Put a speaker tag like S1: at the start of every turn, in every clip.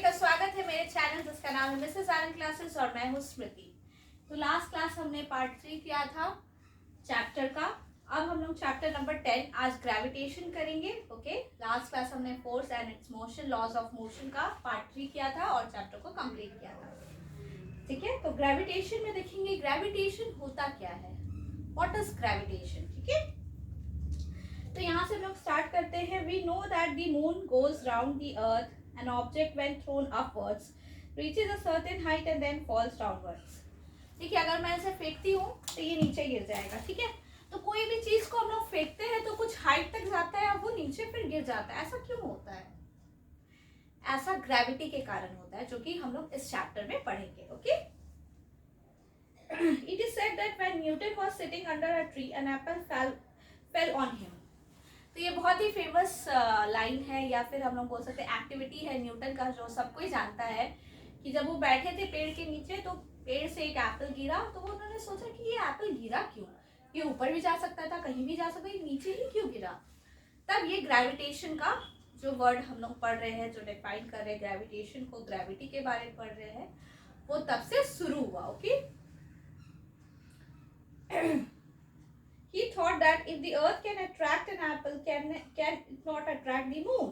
S1: का स्वागत है मेरे चैनल जिसका नाम है मिसेस आनंद क्लासेस और मैं हूँ स्मृति। तो लास्ट क्लास हमने पार्ट 3 किया था चैप्टर का। अब हम लोग चैप्टर नंबर 10 आज ग्रेविटेशन करेंगे। ओके, लास्ट क्लास हमने force and its motion, laws of motion का पार्ट 3 किया था और चैप्टर को कंप्लीट किया था। ठीक है, तो ग्रेविटेशन में देखेंगे ग्रेविटेशन होता क्या है, व्हाट इज ग्रेविटेशन। ठीक है, तो यहाँ से हम लोग स्टार्ट करते हैं। We know that the moon goes round the earth, an object when thrown upwards reaches a certain height and then falls downwards। देखिए, अगर मैं इसे फेंकती हूँ तो ये नीचे गिर जाएगा। ठीक है, तो कोई भी चीज को हम लोग फेंकते हैं तो कुछ हाइट तक जाता है और वो नीचे फिर गिर जाता है। ऐसा क्यों होता है? ऐसा ग्रेविटी के कारण होता है, जो कि हम लोग इस चैप्टर में पढ़ेंगे। Okay, it is said that when Newton was sitting under a tree, an apple fell on him। तो ये बहुत ही फेमस लाइन है, या फिर हम लोग बोल सकते हैं एक्टिविटी है न्यूटन का, जो सब कोई जानता है कि जब वो बैठे थे पेड़ के नीचे तो पेड़ से एक एप्पल गिरा, तो वो उन्होंने सोचा कि ये एप्पल गिरा क्यों, ये ऊपर भी जा सकता था, कहीं भी जा सकता था, नीचे ही क्यों गिरा। तब ये ग्रेविटेशन का जो वर्ड हम लोग पढ़ रहे हैं, जो डिफाइन कर रहे हैं ग्रेविटेशन को, ग्रेविटी के बारे में पढ़ रहे हैं, वो तब से शुरू हुआ। Okay, He thought that if the earth can attract an apple, can it not attract the moon?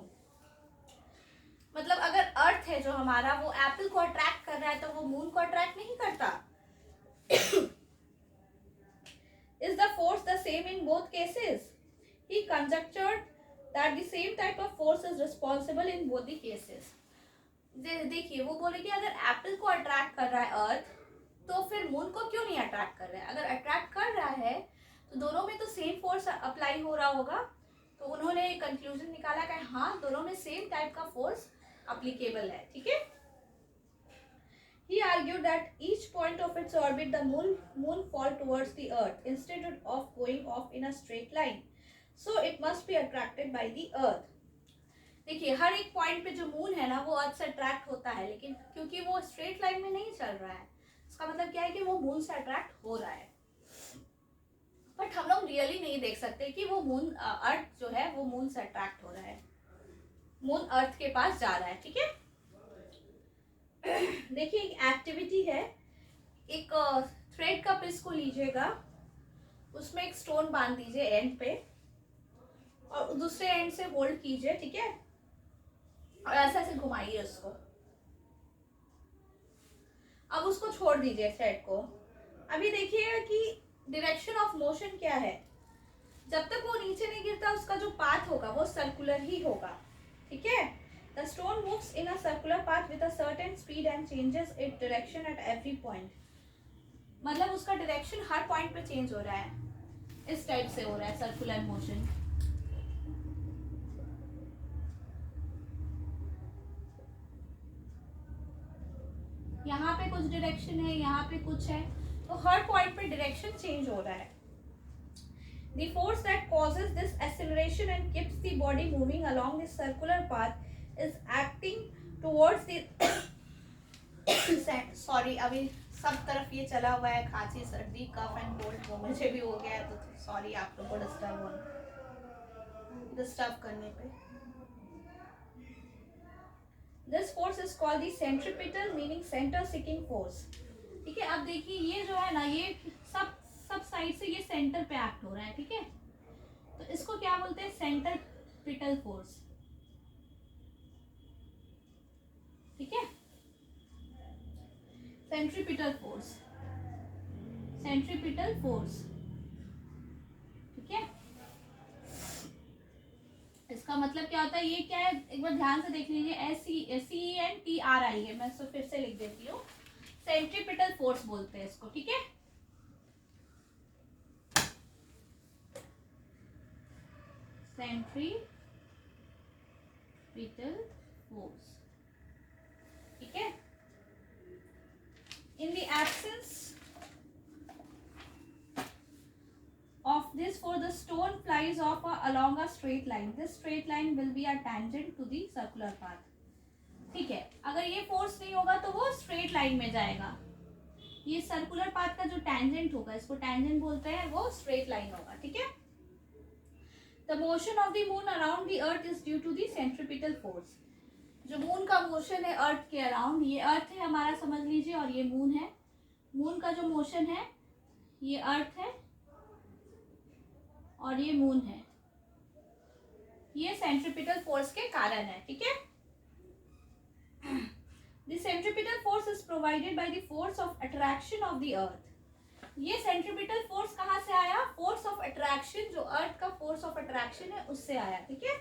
S1: मतलब अगर अर्थ है जो हमारा, वो एप्पल को अट्रैक्ट कर रहा है, तो वो मून को अट्रैक्ट नहीं करता। Is the force the same in both cases? He conjectured that the same type of force is responsible in both the cases। देखिए, वो बोले कि अगर एप्पल को अट्रैक्ट कर रहा है अर्थ, तो फिर मून को क्यों नहीं अट्रैक्ट कर रहा है? अगर अट्रैक्ट कर रहा है तो दोनों में तो सेम फोर्स अप्लाई हो रहा होगा। तो उन्होंने कंक्लूजन निकाला कि हाँ, दोनों में सेम टाइप का फोर्स अप्लीकेबल है। ठीक है, He argued that each point of its orbit the moon fall towards the earth instead of going off in a straight line, so it must be attracted by the earth। देखिए, हर एक point पे जो moon है ना, वो अर्थ से attract होता है, लेकिन क्योंकि वो स्ट्रेट लाइन में नहीं चल रहा है, इसका मतलब क्या है कि वो मून से अट्रैक्ट हो रहा है। बट हम लोग रियली नहीं देख सकते कि वो मून, अर्थ जो है वो मून से अट्रैक्ट हो रहा है, मून अर्थ के पास जा रहा है। ठीक है, देखिए एक एक्टिविटी है, एक थ्रेड का पीस को लीजिएगा, उसमें एक स्टोन बांध दीजिए एंड पे, और दूसरे एंड से होल्ड कीजिए। ठीक है, और ऐसे ऐसे घुमाइए उसको। अब उसको छोड़ दीजिए थ्रेड को। अभी देखिएगा कि डायरेक्शन ऑफ मोशन क्या है। जब तक वो नीचे नहीं गिरता, उसका जो पाथ होगा वो सर्कुलर ही होगा। ठीक है, the stone moves in a circular path with a certain speed and changes its direction at every point. मतलब उसका डायरेक्शन हर पॉइंट पे चेंज हो रहा है, इस टाइप से हो रहा है सर्कुलर मोशन। यहाँ पे कुछ डायरेक्शन है, यहाँ पे कुछ है, तो हर पॉइंट पे डायरेक्शन चेंज हो रहा है। The force that causes this acceleration and keeps the body moving along this circular path is acting towards the sorry, अभी सब तरफ ये चला हुआ है, खांसी, सर्दी, कफ एंड कोल्ड, वो मुझे भी हो गया है, तो सॉरी आप लोगों को डिस्टर्ब करने पे। This force is called the centripetal, meaning center seeking force। ठीक है, अब देखिए ये जो है ना, ये सब साइड से ये सेंटर पे एक्ट हो रहा है। ठीक है, तो इसको क्या बोलते हैं? Centripetal force. ठीक है, सेंट्रीपिटल फोर्स, सेंट्रीपिटल फोर्स। ठीक है, इसका मतलब क्या होता है, ये क्या है, एक बार ध्यान से देख लीजिए। SCENTRI है, मैं इसको फिर से लिख देती हूँ। सेंट्रीपिटल फोर्स बोलते हैं इसको। ठीक है, सेंट्रीपिटल फोर्स। ठीक है, in the absence of this, for the stone flies off along a straight line, this straight line will be a tangent to the circular path। ठीक है, अगर ये फोर्स नहीं होगा तो वो स्ट्रेट लाइन में जाएगा। ये सर्कुलर पाथ का जो टैंजेंट होगा, इसको टैंजेंट बोलते हैं, वो स्ट्रेट लाइन होगा। ठीक है, the motion of the moon around the earth is due to the centripetal force. जो मून का मोशन है अर्थ के अराउंड, ये अर्थ है हमारा समझ लीजिए और ये मून है। मून का जो मोशन है ये अर्थ है और ये मून है। ये सेंट्रीपिटल फोर्स के कारण है, ठीक है। The centripetal force is provided by the force of attraction of the earth. ये सेंट्रीपिटल फोर्स कहाँ से आया? फोर्स ऑफ अट्रैक्शन, जो अर्थ का फोर्स ऑफ अट्रैक्शन है उससे आया, ठीक है।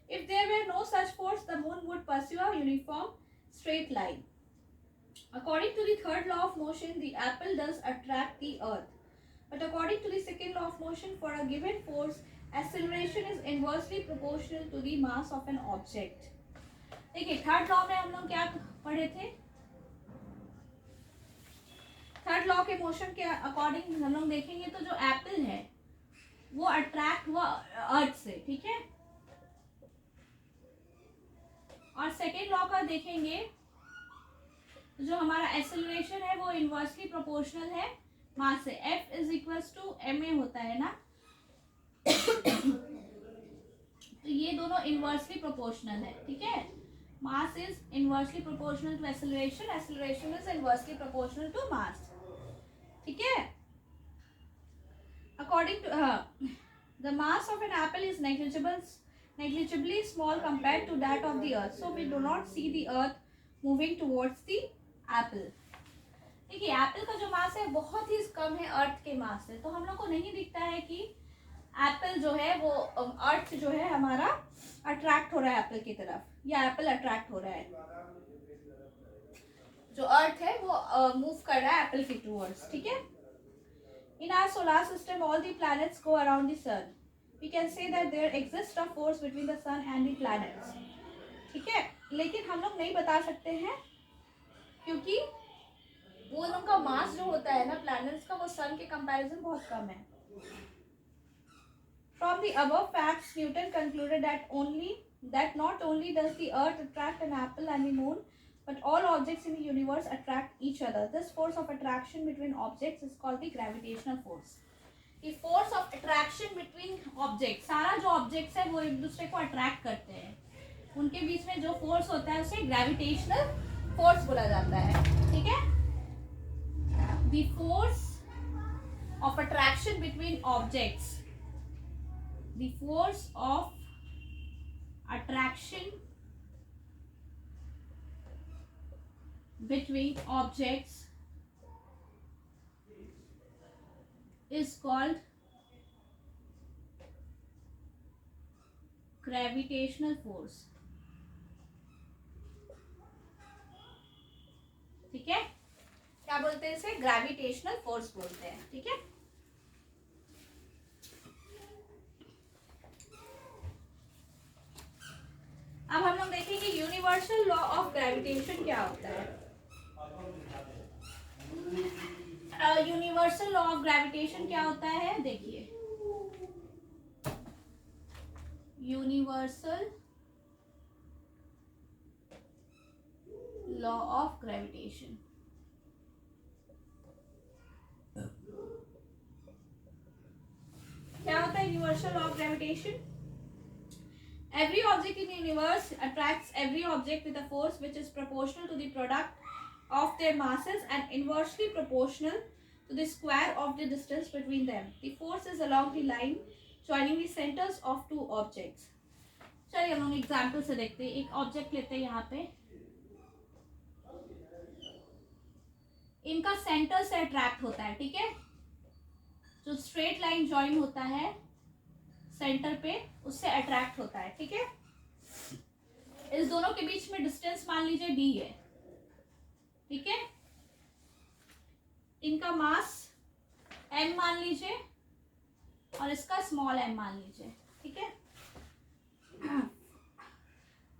S1: If there were no such force, the moon would pursue a uniform straight line. According to the third law of motion, the apple does attract the earth. But according to the second law of motion, for a given force, acceleration is inversely proportional to the mass of an object. देखिए third law में हम लोग क्या पढ़े थे? Third law के motion के according हम लोग देखेंगे तो जो एप्पल है वो अट्रैक्ट हुआ अर्थ से, ठीक है। और सेकेंड लॉ का देखेंगे जो हमारा एक्सेलरेशन है वो इनवर्सली प्रोपोर्शनल है मास से। F is equals to ma होता है ना। तो ये दोनों इनवर्सली प्रोपोर्शनल है, ठीक है। Mass is inversely proportional to acceleration, acceleration is inversely proportional to mass, ठीक है। According to the mass of an apple is negligibly small compared to that of the earth, so we do not see the earth moving towards the apple. देखिए Apple का जो मास है बहुत ही कम है earth के मास से, तो हम लोग को नहीं दिखता है कि एप्पल जो है वो अर्थ जो है हमारा अट्रैक्ट हो रहा है एप्पल की तरफ, या एप्पल अट्रैक्ट हो रहा है। जो अर्थ है वो मूव कर रहा है एप्पल के टूवर्ड्स, ठीक है। In our solar system all the planets go around the sun. We can say that there exists a force between the sun and the planets, ठीक है। लेकिन हम लोग नहीं बता सकते हैं क्योंकि वो लोग का मास जो होता है ना प्लैनेट्स का, वो सन के कंपैरिजन बहुत कम है। From the above facts, Newton concluded that not only does the earth attract an apple and the moon, but all objects in the universe attract each other. This force of attraction between objects is called the gravitational force. The force of attraction between objects, सारा जो objects है वो एक दूसरे को attract करते हैं, उनके बीच में जो force होता है उसे gravitational force बोला जाता है, ठीक है। The force of attraction between objects, the force of attraction between objects is called gravitational force, ठीक है। क्या बोलते हैं इसे? ग्रेविटेशनल फोर्स बोलते हैं, ठीक है। अब हम लोग देखेंगे यूनिवर्सल लॉ ऑफ ग्रेविटेशन क्या होता है। यूनिवर्सल लॉ ऑफ ग्रेविटेशन क्या होता है, देखिए यूनिवर्सल लॉ ऑफ ग्रेविटेशन क्या होता है? Universal law of gravitation, every object in the universe attracts every object with a force which is proportional to the product of their masses and inversely proportional to the square of the distance between them. The force is along the line joining the centers of two objects. चलिए हम लोग example से देखते हैं। एक object लेते हैं यहाँ पे, इनका सेंटर से अट्रैक्ट होता है, ठीक है। जो स्ट्रेट लाइन ज्वाइन होता है सेंटर पे उससे अट्रैक्ट होता है, ठीक है। इस दोनों के बीच में डिस्टेंस मान लीजिए d है, ठीक है। इनका मास m मान लीजिए और इसका स्मॉल m मान लीजिए, ठीक है।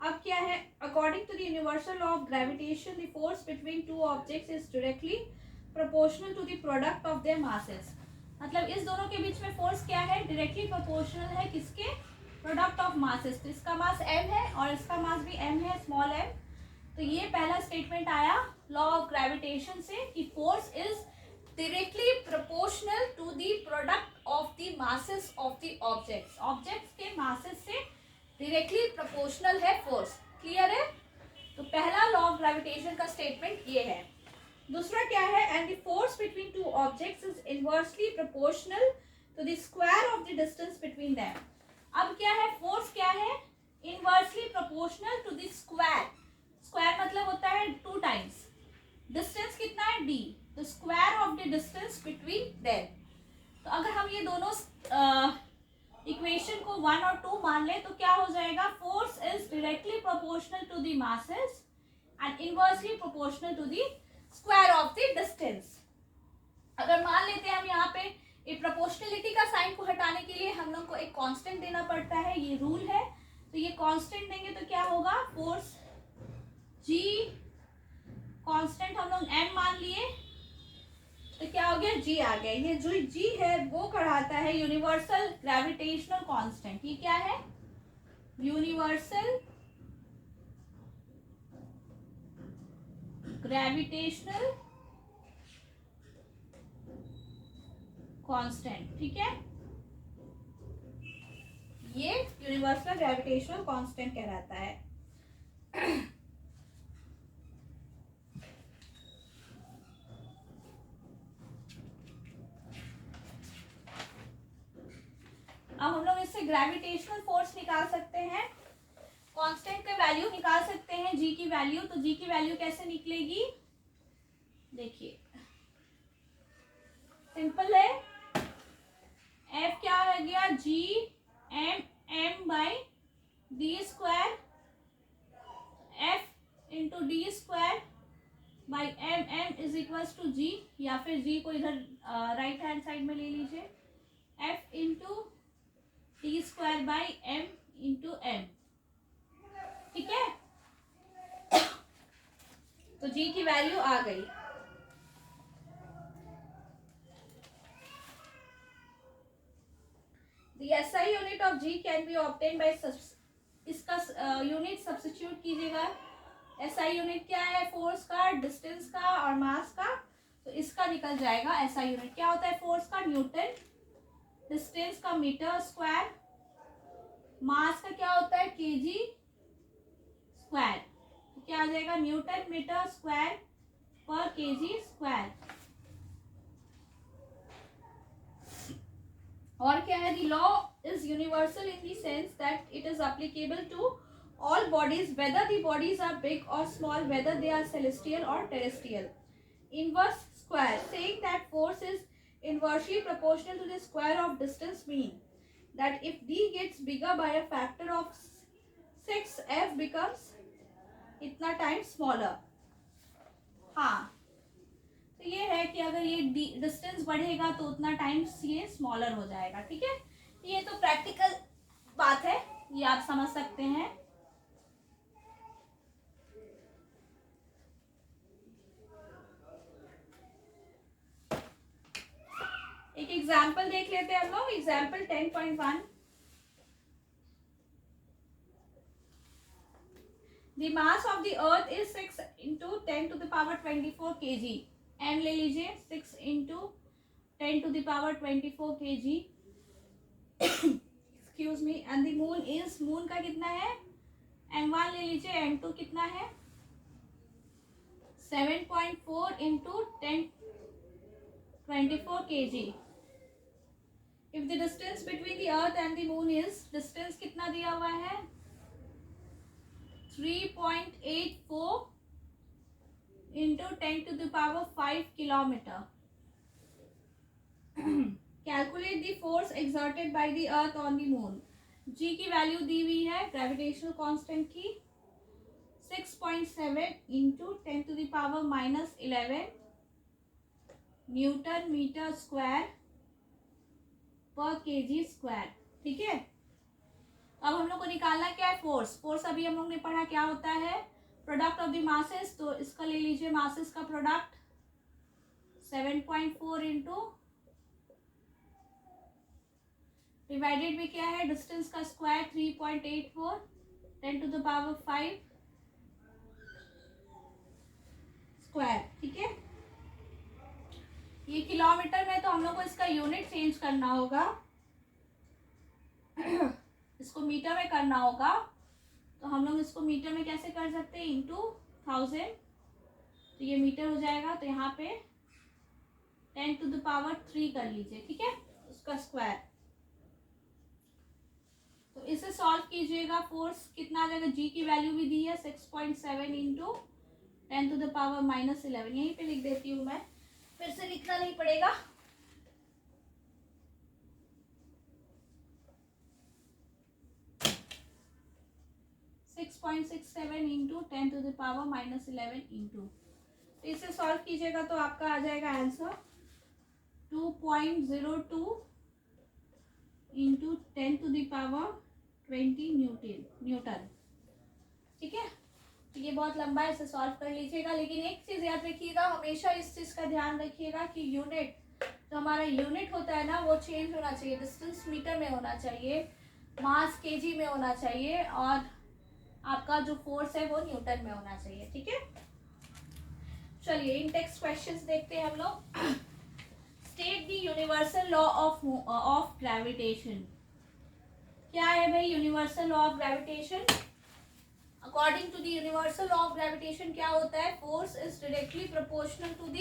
S1: अब क्या है? According to the universal law of gravitation, the force between two objects is directly proportional to the product of their masses. मतलब इस दोनों के बीच में फोर्स क्या है? डायरेक्टली प्रोपोर्शनल है किसके? Product of masses. तो इसका मास m है और इसका मास भी m है, स्मॉल m। तो ये पहला स्टेटमेंट आया लॉ ऑफ ग्रेविटेशन से कि force is directly proportional to the product of the masses of the objects. Objects के मासेस से डायरेक्टली प्रोपोर्शनल है फोर्स। क्लियर है? तो पहला लॉ ऑफ ग्रेविटेशन का स्टेटमेंट ये है। दूसरा क्या है? And the force between two objects is inversely proportional to the square of the distance between them. अब क्या है? फोर्स क्या है? Inversely proportional to the square. Square मतलब होता है 2 टाइम्स। डिस्टेंस कितना है? d, तो square of the distance between them. तो अगर हम ये दोनों इक्वेशन को 1 और 2 मान ले तो क्या हो जाएगा? Force is directly proportional to the masses and inversely proportional to the square of the distance. अगर मान लेते हैं हम यहाँ पे ये प्रोपोर्शनलिटी का साइन को हटाने के लिए हम लोग को एक कांस्टेंट देना पड़ता है, ये रूल है। तो ये कांस्टेंट देंगे तो क्या होगा? फोर्स g, कांस्टेंट हम लोग m मान लिए तो क्या हो गया? g आ गया। ये जो g है वो कहलाता है यूनिवर्सल ग्रेविटेशनल कांस्टेंट। ये क्या है? Universal gravitational constant. ठीक है, ये यूनिवर्सल ग्रेविटेशनल कांस्टेंट कहलाता है। अब हम लोग इससे ग्रेविटेशनल फोर्स निकाल सकते हैं, कांस्टेंट का वैल्यू निकाल सकते हैं, जी की वैल्यू। तो जी की वैल्यू कैसे निकलेगी? देखिए सिंपल है, एफ क्या हो गया? G M M by D square, F into D square by M M is equals to G, या फिर जी को इधर राइट हैंड साइड में ले लीजिए, F into T square by M into M. ठीक है, तो जी की वैल्यू आ गई। The SI unit of G can be obtained by इसका यूनिट सब्स्टिट्यूट कीजिएगा। SI यूनिट क्या है? फोर्स का, डिस्टेंस का और मास का। तो इसका निकल जाएगा SI यूनिट क्या होता है? फोर्स का न्यूटन, डिस्टेंस का मीटर स्क्वायर, मास का क्या होता है? KG square. तो क्या आ जाएगा? न्यूटन मीटर स्क्वायर पर केजी स्क्वायर। और क्या है? The law is universal in the sense that it is applicable to all bodies, whether the bodies are big or small, whether they are celestial or terrestrial. Inverse square, saying that force is inversely proportional to the square of distance, mean that if d gets bigger by a factor of 6, f becomes इतना times smaller. हाँ, तो ये है कि अगर ये distance बढ़ेगा तो उतना टाइम्स ये स्मॉलर हो जाएगा। ठीक है, ये तो प्रैक्टिकल बात है, ये आप समझ सकते हैं। एक एग्जाम्पल देख लेते हैं हम लोग, example 10.1। The mass of the earth is 6 into 10 to the power 24 kg। m ले लीजिए, 6 into 10 to the power 24 kg। Excuse me. And the moon is, moon का कितना है? m1 ले लीजिए, m2 कितना है? 7.4 into 10 24 kg। If the distance between the earth and the moon is, distance कितना दिया हुआ है? 3.84 into 10 to the power 5 kilometer। Calculate the force exerted by the earth on the moon। G की value दी हुई है gravitational constant की 6.7 into 10 to the power -11 newton metre square पर KG square. ठीक है, अब हम लोग को निकालना क्या है? फोर्स। फोर्स अभी हम लोग ने पढ़ा क्या होता है? Product of the masses. तो इसका ले लीजिए मासेस का प्रोडक्ट 7.4 इंटू डिवाइडेड में क्या है? डिस्टेंस का square 3.84 10 to the power 5 square. ठीक है, ये किलोमीटर में, तो हम लोग को इसका यूनिट चेंज करना होगा, इसको मीटर में करना होगा। तो हम लोग इसको मीटर में कैसे कर सकते हैं, इंटू 1000, तो ये मीटर हो जाएगा। तो यहाँ पे 10⁻³ कर लीजिए, ठीक है, उसका स्क्वायर। तो इसे सॉल्व कीजिएगा, फोर्स कितना आ जाएगा, जी की वैल्यू भी दी है 6.7 इंटू 10⁻11। यहीं पे लिख देती हूँ मैं, फिर से लिखना नहीं पड़ेगा। सिक्स 6.67 इंटू 10⁻11 इंटू, तो इसे सॉल्व कीजिएगा तो आपका आ जाएगा आंसर 2.02 इंटू 10⁻20 न्यूटन। ठीक है, तो ये बहुत लंबा है, इसे सॉल्व कर लीजिएगा। लेकिन एक चीज याद रखिएगा, हमेशा इस चीज का ध्यान रखिएगा कि यूनिट, जो हमारा यूनिट होता है ना, वो चेंज होना चाहिए। डिस्टेंस मीटर में होना चाहिए, मास केजी में होना चाहिए, और आपका जो फोर्स है वो न्यूटन में होना चाहिए। ठीक है, चलिए इन टेक्स्ट क्वेश्चंस देखते हैं हम लोग। State the universal law of gravitation. क्या है भाई universal law of gravitation? According to the universal law of gravitation क्या होता है, force is directly proportional to the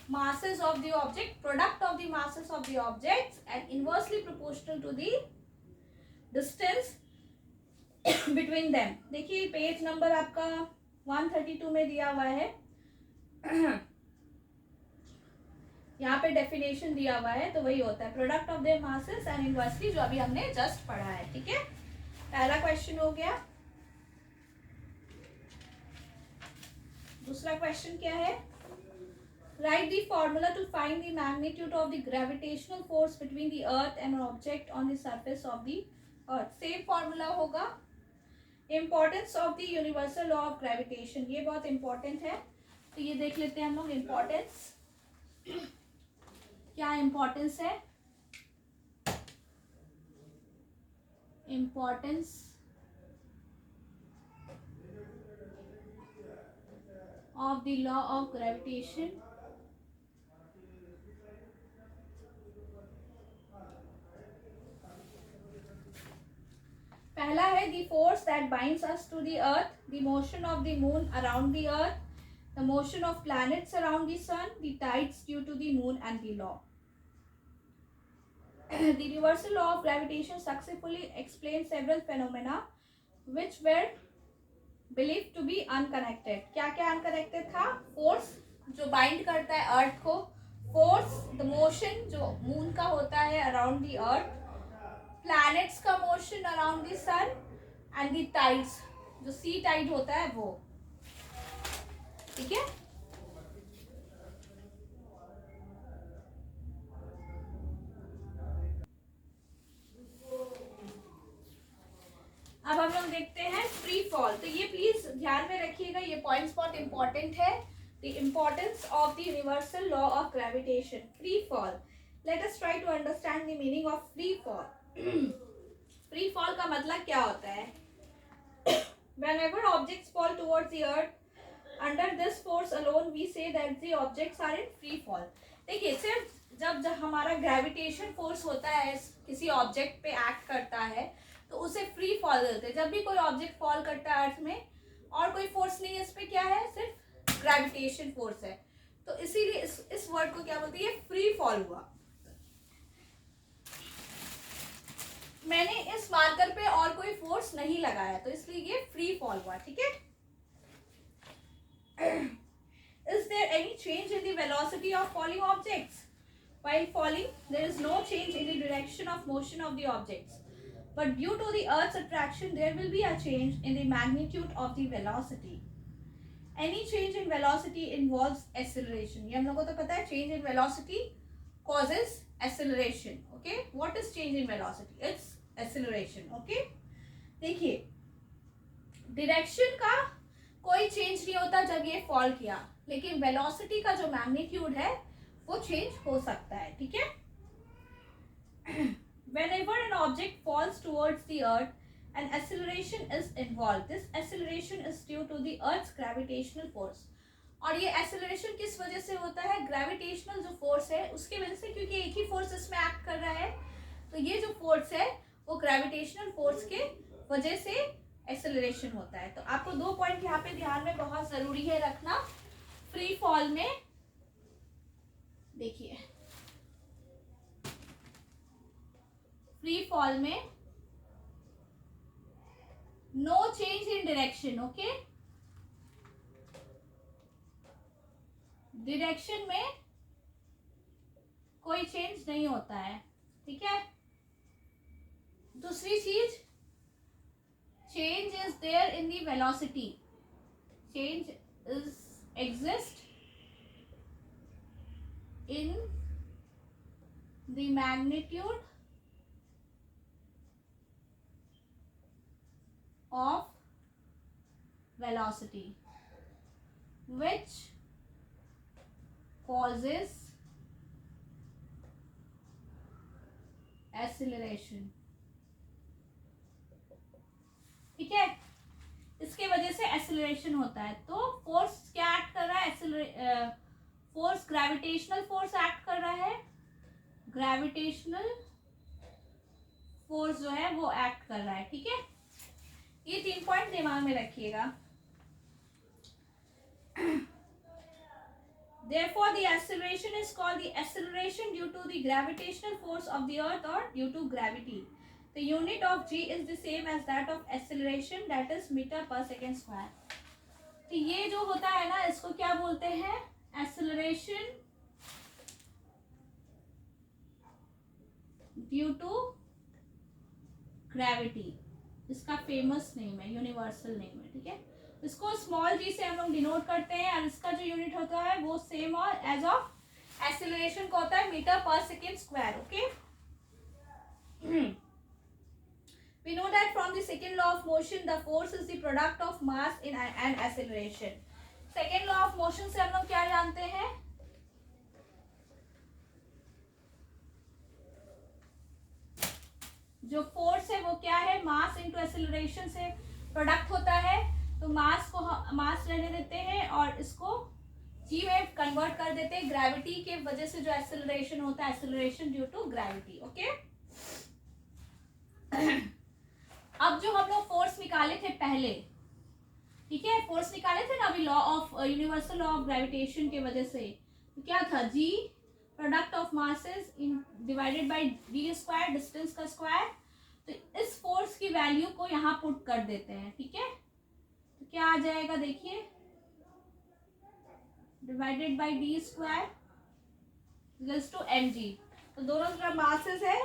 S1: masses of the object, product of the masses of the objects, and inversely proportional to the distance between them। देखिए page number आपका 132 में दिया हुआ है, यहाँ पे डेफिनेशन दिया हुआ है, तो वही होता है product of their masses and inversely, जो अभी हमने जस्ट पढ़ा है। ठीक है, पहला क्वेश्चन हो गया। दूसरा क्वेश्चन क्या है, write the formula to find the magnitude of the gravitational force between the earth and an object on the surface of the earth. Same formula होगा। Importance of the universal law of gravitation, ये बहुत important है, तो ये देख लेते हैं हम लोग। इम्पोर्टेंस, क्या इम्पोर्टेंस है, importance of the law of gravitation. पहला है the force that binds us to the earth, the motion of the moon around the earth, the motion of planets around the sun, the tides due to the moon and the law. The universal law of gravitation successfully explains several phenomena which were believed to be unconnected। क्या क्या unconnected था, force जो bind करता है earth को, force the motion जो moon का होता है अराउंड द अर्थ, प्लैनेट्स का motion around the sun, and the tides जो सी टाइड होता है वो। ठीक है, अब हम लोग देखते हैं फ्री फॉल। तो ये प्लीज ध्यान में रखिएगा, ये पॉइंट्स बहुत इंपॉर्टेंट है। The importance of the universal law of gravitation, free fall. Let us try to understand the meaning of free fall. Free fall का मतलब क्या होता है, whenever objects fall towards the earth under this force alone we say that the objects are in free fall। देखिए सिर्फ जब हमारा gravitation force होता है, किसी ऑब्जेक्ट पे एक्ट करता है, तो उसे फ्री फॉल देते हैं। जब भी कोई ऑब्जेक्ट फॉल करता है अर्थ में और कोई फोर्स नहीं है, इस पे क्या है, सिर्फ ग्रेविटेशन फोर्स है, तो इसीलिए इस वर्ड को क्या बोलते हैं, फ्री फॉल हुआ। मैंने इस मार्कर पे और कोई फोर्स नहीं लगाया, तो इसलिए ये फ्री फॉल हुआ। ठीक है, is there any change in the velocity of falling objects? While falling, there is no change in the direction of motion of the objects, but due to the Earth's attraction, there will be a change in the magnitude of the velocity. Any change in velocity involves acceleration. ये हम लोगों को तो पता है, change in velocity causes acceleration. Okay, what is change in velocity? It's acceleration. Okay, देखिए direction का कोई change नहीं होता जब ये fall किया, लेकिन velocity का जो magnitude है वो चेंज हो सकता है। ठीक है, whenever an object falls towards the earth, an acceleration is involved. This acceleration is due to the earth's gravitational force। और ये acceleration किस वजह से होता है, ग्रेविटेशनल जो फोर्स है उसकी वजह से, क्योंकि एक ही फोर्स इसमें एक्ट कर रहा है, तो ये जो फोर्स है वो ग्रेविटेशनल फोर्स के वजह से एक्सेलरेशन होता है। तो आपको 2 पॉइंट यहाँ पे ध्यान में बहुत जरूरी है रखना। फ्री फॉल में देखिए, फ्री फॉल में no change in direction, okay. Direction में कोई चेंज नहीं होता है, ठीक है। दूसरी चीज, change is there in the velocity, change is exist in the magnitude of velocity which causes acceleration, ठीक है। इसके वजह से एक्सेलरेशन होता है। तो फोर्स क्या एक्ट कर रहा है? फोर्स ग्रेविटेशनल फोर्स एक्ट कर रहा है, ग्रेविटेशनल फोर्स जो है वो एक्ट कर रहा है, ठीक है। ये 3 पॉइंट दिमाग में रखिएगा। Therefore, the acceleration is called the acceleration due to the gravitational force of the earth or due to gravity. The unit of g is the same as that of acceleration, that is meter per second square. तो ये जो होता है ना, इसको क्या बोलते हैं? Acceleration due to gravity, इसका फेमस नेम है, यूनिवर्सल नेम है, ठीक है। इसको स्मॉल जी से हम लोग डिनोट करते हैं और इसका जो यूनिट होता है वो सेम और एज ऑफ एक्सेलरेशन का होता है मीटर पर second square, okay. We know that from the second law of motion, the force is the product of mass in and acceleration. Second law of motion से हम लोग क्या जानते हैं? जो फोर्स है वो क्या है? मास इंटू एक्सेलरेशन से प्रोडक्ट होता है। तो मास को मास रहने देते हैं और इसको जी में कन्वर्ट कर देते हैं। ग्रेविटी के वजह से जो एक्सेलरेशन होता है, acceleration due to gravity, okay. अब जो हम लोग फोर्स निकाले थे पहले, ठीक है, फोर्स निकाले थे ना अभी law of universal law of gravitation के वजह से, तो क्या था? G product of masses in divided by D square, distance का स्क्वायर। तो इस फोर्स की वैल्यू को यहाँ पुट कर देते हैं, ठीक है। तो क्या आ जाएगा देखिए, divided by D square equals to M G. तो दोनों तरफ मासेस है,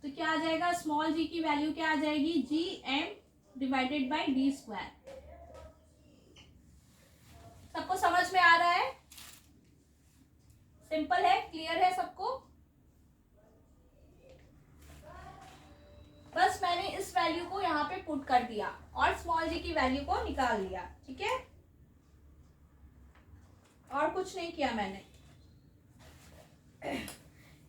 S1: तो क्या आ जाएगा? स्मॉल जी की वैल्यू क्या आ जाएगी? G M divided by D square. सबको समझ में आ रहा है? सिंपल है, क्लियर है सबको? बस मैंने इस वैल्यू को यहाँ पे पुट कर दिया और स्मॉल जी की वैल्यू को निकाल लिया, ठीक है। और कुछ नहीं किया मैंने।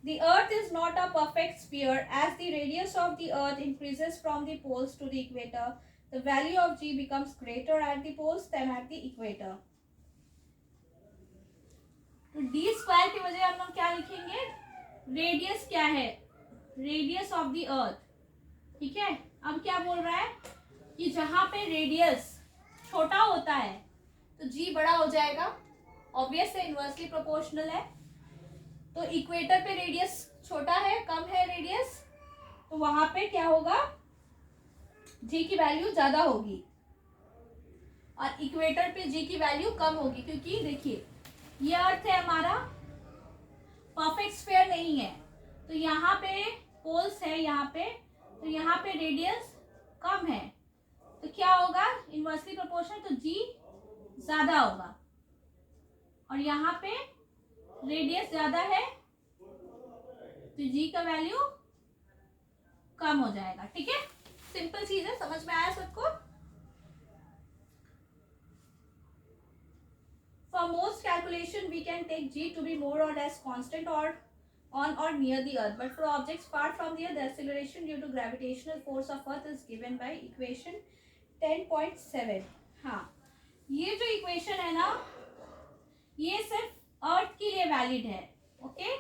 S1: The earth is not a perfect sphere. As the radius of the earth increases from the poles to the equator, the value of g becomes greater at the poles than at the equator. तो d square की वजह हम लोग क्या लिखेंगे? Radius क्या है? Radius of the अर्थ, ठीक है। अब क्या बोल रहा है कि जहां पे रेडियस छोटा होता है तो g बड़ा हो जाएगा, ऑब्वियस है, इनवर्सली प्रोपोर्शनल है। तो इक्वेटर पे रेडियस छोटा है, कम है रेडियस, तो वहां पे क्या होगा? जी की वैल्यू ज्यादा होगी और इक्वेटर पे जी की वैल्यू कम होगी, क्योंकि देखिए ये अर्थ है हमारा, परफेक्ट स्फीयर नहीं है। तो यहाँ पे पोल्स है, यहाँ पे, तो यहाँ पे रेडियस कम है, तो क्या होगा? इनवर्सली प्रोपोर्शनल, तो जी ज्यादा होगा। और यहाँ पे रेडियस ज्यादा है तो जी का वैल्यू कम हो जाएगा, ठीक है। सिंपल चीज है, समझ में आया सबको? For most calculation we can take g to be more or less constant or on or near the earth, but for objects far from the earth, the acceleration due to gravitational force of earth is given by equation 10.7. हाँ, ये जो equation है ना, ये सिर्फ अर्थ के लिए valid है, okay,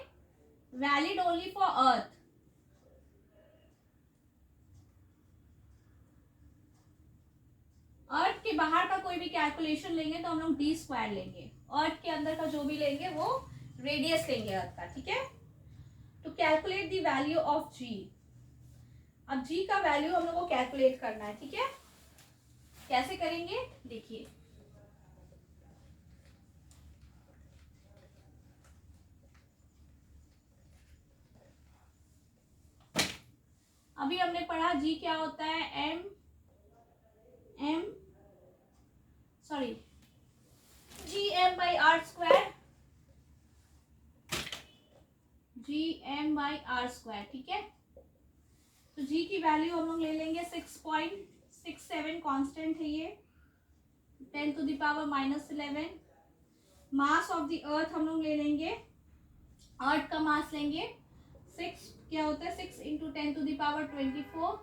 S1: valid only for earth. Earth के बाहर का कोई भी कैलकुलेशन लेंगे तो हम लोग डी स्क्वायर लेंगे, अर्थ के अंदर का जो भी लेंगे वो रेडियस लेंगे अर्थ का, ठीक है। To calculate the value of G, अब जी का वैल्यू हम लोग को कैलकुलेट करना है, ठीक है। कैसे करेंगे देखिए, अभी हमने पढ़ा जी क्या होता है, G M by R square, G M by R square, ठीक है। तो जी की वैल्यू हम लोग ले लेंगे 6.67, कांस्टेंट है ये, 10 to the power -11। Mass of the earth हम लोग ले लेंगे, अर्थ का मास लेंगे 6, क्या होता है 6 into 10 to the power 24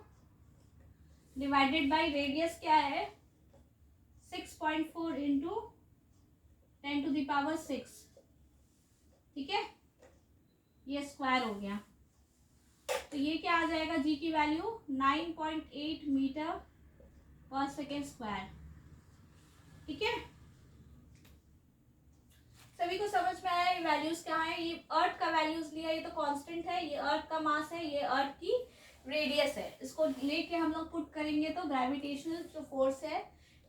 S1: divided by radius क्या है 6.4 इंटू 10 टू द पावर 6, ठीक है। ये स्क्वायर हो गया, तो ये क्या आ जाएगा जी की वैल्यू 9.8 मीटर पर सेकेंड स्क्वायर, ठीक है। सभी को समझ में आया ये वैल्यूज क्या है, ये अर्थ का वैल्यूज लिया, ये तो कांस्टेंट है, ये अर्थ का मास है, ये अर्थ की रेडियस है, इसको लेके हम लोग पुट करेंगे तो ग्रेविटेशनल जो फोर्स है,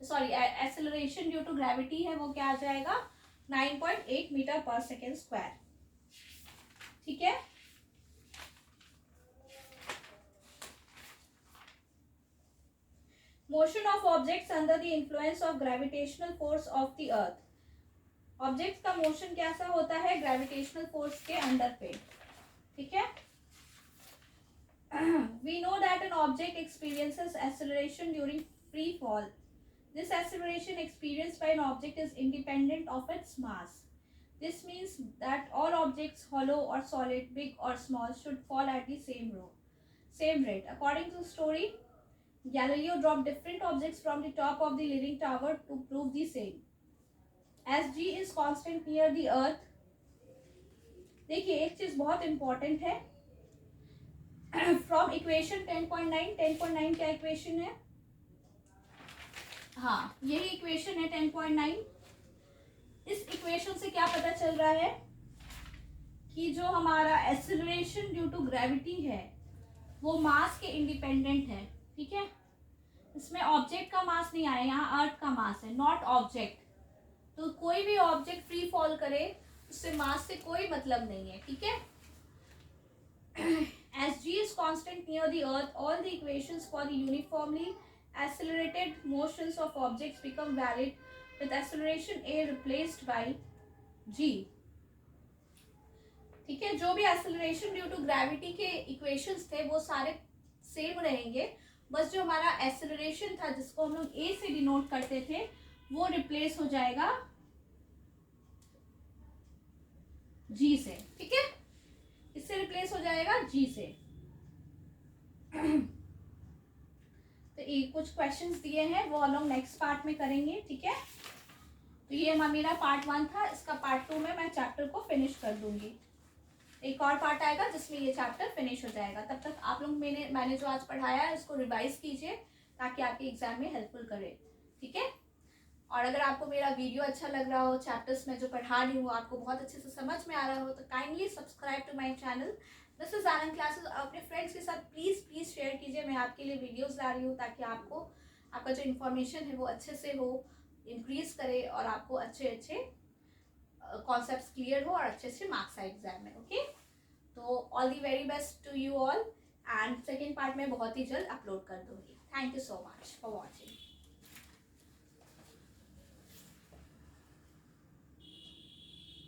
S1: sorry acceleration due to gravity है, वो क्या आ जाएगा 9.8 मीटर पर सेकेंड स्क्वायर, ठीक है। Motion of objects under the influence of gravitational force of the earth, objects का मोशन कैसा होता है ग्रेविटेशनल फोर्स के अंडर पे, ठीक है। We know that an object experiences acceleration during free fall. This acceleration experienced by an object is independent of its mass. This means that all objects, hollow or solid, big or small, should fall at the same rate. According to the story, Galileo dropped different objects from the top of the Leaning Tower to prove the same. As G is constant near the earth, देखिए एक चीज बहुत important है, from equation 10.9 क्या equation है, हाँ यही equation है 10.9। इस इक्वेशन से क्या पता चल रहा है कि जो हमारा एक्सेलरेशन ड्यू टू ग्रेविटी है वो मास के इंडिपेंडेंट है, ठीक है। इसमें ऑब्जेक्ट का मास नहीं आया, यहाँ अर्थ का मास है, नॉट ऑब्जेक्ट। तो कोई भी ऑब्जेक्ट फ्री फॉल करे उससे मास से कोई मतलब नहीं है, ठीक है। As G is constant near the earth, all the equations for the uniformly accelerated motions of objects become valid with acceleration A replaced by G, ठीक है। जो भी एक्सेलरेशन ड्यू टू ग्रेविटी के इक्वेशंस थे वो सारे सेम रहेंगे, बस जो हमारा एक्सेलरेशन था जिसको हम लोग ए से डिनोट करते थे वो रिप्लेस हो जाएगा जी से, ठीक है। इससे रिप्लेस हो जाएगा जी से। तो ये कुछ क्वेश्चंस दिए हैं वो हम लोग नेक्स्ट पार्ट में करेंगे, ठीक है। तो ये मेरा पार्ट 1 था, इसका पार्ट 2 में मैं चैप्टर को फिनिश कर दूंगी। एक और पार्ट आएगा जिसमें ये चैप्टर फिनिश हो जाएगा। तब तक आप लोग मैंने जो आज पढ़ाया है उसको रिवाइज कीजिए ताकि आपके एग्जाम में हेल्पफुल करे, ठीक है। और अगर आपको मेरा वीडियो अच्छा लग रहा हो, चैप्टर्स में जो पढ़ा रही हूँ आपको बहुत अच्छे से समझ में आ रहा हो, तो kindly subscribe to my channel this is Anand classes. अपने फ्रेंड्स के साथ प्लीज़ शेयर कीजिए, मैं आपके लिए वीडियोस ला रही हूँ ताकि आपका जो इन्फॉर्मेशन है वो अच्छे से हो, इंक्रीज करे और आपको अच्छे कॉन्सेप्ट्स क्लियर हो और अच्छे से मार्क्स आए एग्जाम में, ओके। तो all the very best to you all, and second part में बहुत ही जल्द अपलोड कर दूंगी। Thank you so much for watching.